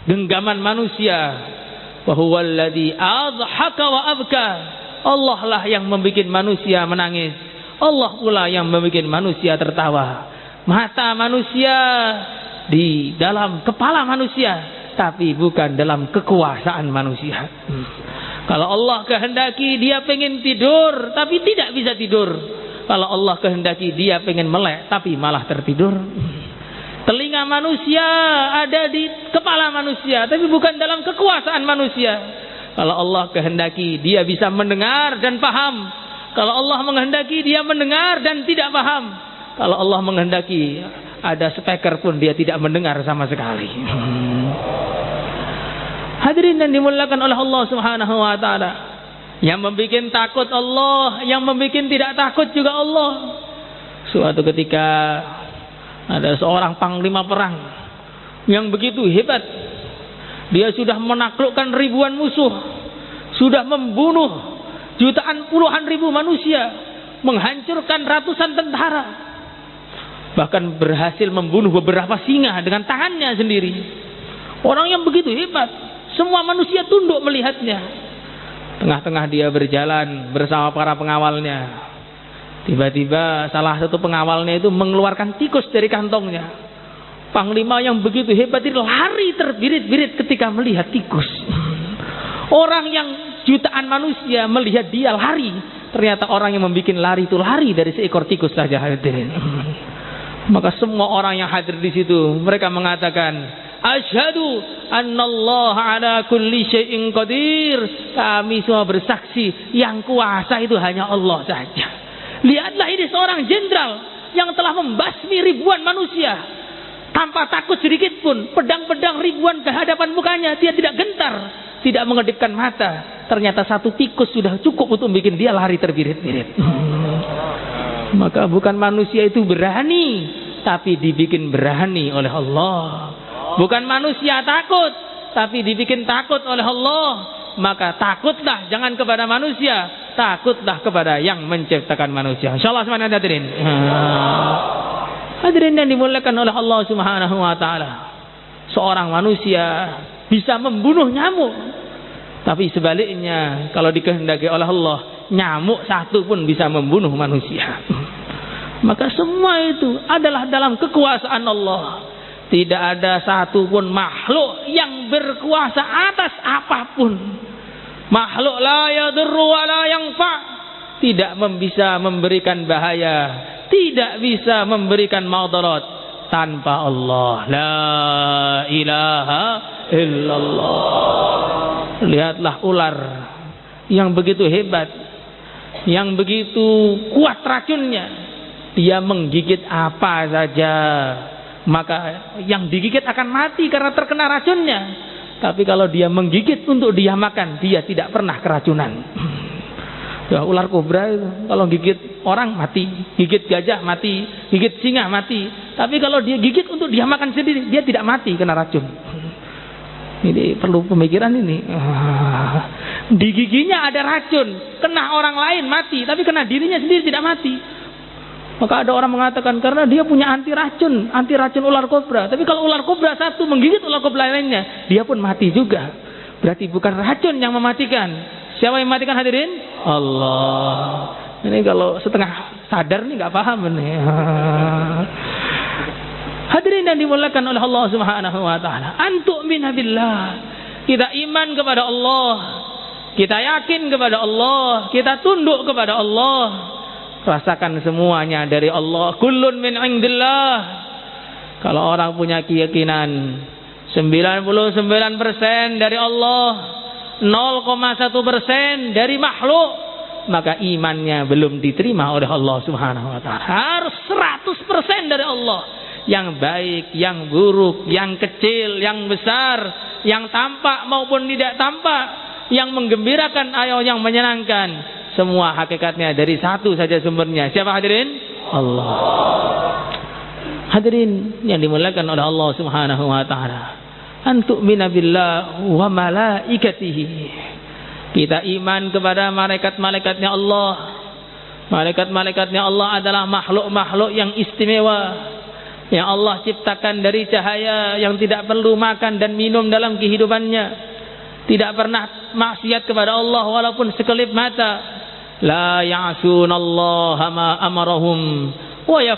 genggaman manusia. Wa huwallazi adhaka wa abka. Allah lah yang membuat manusia menangis. Allah pula yang membuat manusia tertawa. Mata manusia di dalam kepala manusia, tapi bukan dalam kekuasaan manusia. Kalau Allah kehendaki dia pengen tidur, tapi tidak bisa tidur. Kalau Allah kehendaki dia pengen melek, tapi malah tertidur. Telinga manusia ada di kepala manusia, tapi bukan dalam kekuasaan manusia. Kalau Allah kehendaki dia bisa mendengar dan paham. Kalau Allah menghendaki dia mendengar dan tidak paham. Kalau Allah menghendaki ada speaker pun dia tidak mendengar sama sekali. Hadirin yang dimuliakan oleh Allah Subhanahu wa taala. Yang membuat takut Allah, yang membuat tidak takut juga Allah. Suatu ketika ada seorang panglima perang yang begitu hebat. Dia sudah menaklukkan ribuan musuh, sudah membunuh jutaan puluhan ribu manusia, menghancurkan ratusan tentara. Bahkan berhasil membunuh beberapa singa dengan tangannya sendiri. Orang yang begitu hebat, semua manusia tunduk melihatnya. Tengah-tengah dia berjalan bersama para pengawalnya. Tiba-tiba salah satu pengawalnya itu mengeluarkan tikus dari kantongnya. Panglima yang begitu hebat itu lari terbirit-birit ketika melihat tikus. Orang yang jutaan manusia melihat dia lari, ternyata orang yang membuat lari itu lari dari seekor tikus saja, hadirin. Maka semua orang yang hadir di situ mereka mengatakan, asyhadu annallaha ala kulli syai'in qadir. Kami semua bersaksi yang kuasa itu hanya Allah saja. Lihatlah, ini seorang jenderal yang telah membasmi ribuan manusia tanpa takut sedikit pun. Pedang-pedang ribuan ke hadapan mukanya, dia tidak gentar, tidak mengedipkan mata. Ternyata satu tikus sudah cukup untuk bikin dia lari terbirit-birit. Maka bukan manusia itu berani, tapi dibikin berani oleh Allah. Bukan manusia takut, tapi dibikin takut oleh Allah. Maka takutlah jangan kepada manusia, takutlah kepada yang menciptakan manusia. Insyaallah semuanya hadirin. Hadirin yang dimuliakan oleh Allah Subhanahu wa taala. Seorang manusia bisa membunuh nyamuk, tapi sebaliknya kalau dikehendaki oleh Allah, nyamuk satu pun bisa membunuh manusia. Maka semua itu adalah dalam kekuasaan Allah. Tidak ada satu pun makhluk yang berkuasa atas apapun. Makhluk la yadurru wa la yanfa, tidak bisa memberikan bahaya, tidak bisa memberikan madarat tanpa Allah. La ilaha illallah. Lihatlah ular yang begitu hebat, yang begitu kuat racunnya. Dia menggigit apa saja, maka yang digigit akan mati karena terkena racunnya. Tapi kalau dia menggigit untuk dia makan, dia tidak pernah keracunan. Ya, ular kobra itu kalau gigit orang mati, gigit gajah mati, gigit singa mati. Tapi kalau dia gigit untuk dia makan sendiri, dia tidak mati kena racun. Ini perlu pemikiran ini. Di giginya ada racun, kena orang lain mati, tapi kena dirinya sendiri tidak mati. Maka ada orang mengatakan karena dia punya anti racun ular kobra. Tapi kalau ular kobra satu menggigit ular kobra lainnya, dia pun mati juga. Berarti bukan racun yang mematikan. Siapa yang mematikan, hadirin? Allah. Ini kalau setengah sadar nih nggak paham nih. Hadirin yang dimuliakan oleh Allah Subhanahu wa taala. Antu'mina billah. Kita iman kepada Allah. Kita yakin kepada Allah, kita tunduk kepada Allah. Rasakan semuanya dari Allah. Kullun min indillah. Kalau orang punya keyakinan 99% dari Allah, 0,1% dari makhluk, maka imannya belum diterima oleh Allah Subhanahu wa taala. Harus 100% dari Allah. Yang baik, yang buruk, yang kecil, yang besar, yang tampak maupun tidak tampak, yang menggembirakan atau yang menyenangkan, semua hakikatnya dari satu saja sumbernya. Siapa, hadirin? Allah. Hadirin yang dimuliakan oleh Allah Subhanahu wa taala. Antu'mina billah wa malaikatihi. Kita iman kepada malaikat-malaikatnya Allah. Malaikat-malaikatnya Allah adalah makhluk-makhluk yang istimewa. yang Allah ciptakan dari cahaya, yang tidak perlu makan dan minum dalam kehidupannya, tidak pernah maksiat kepada Allah walaupun sekelip mata. La ya'sunallaha ma amarahum wa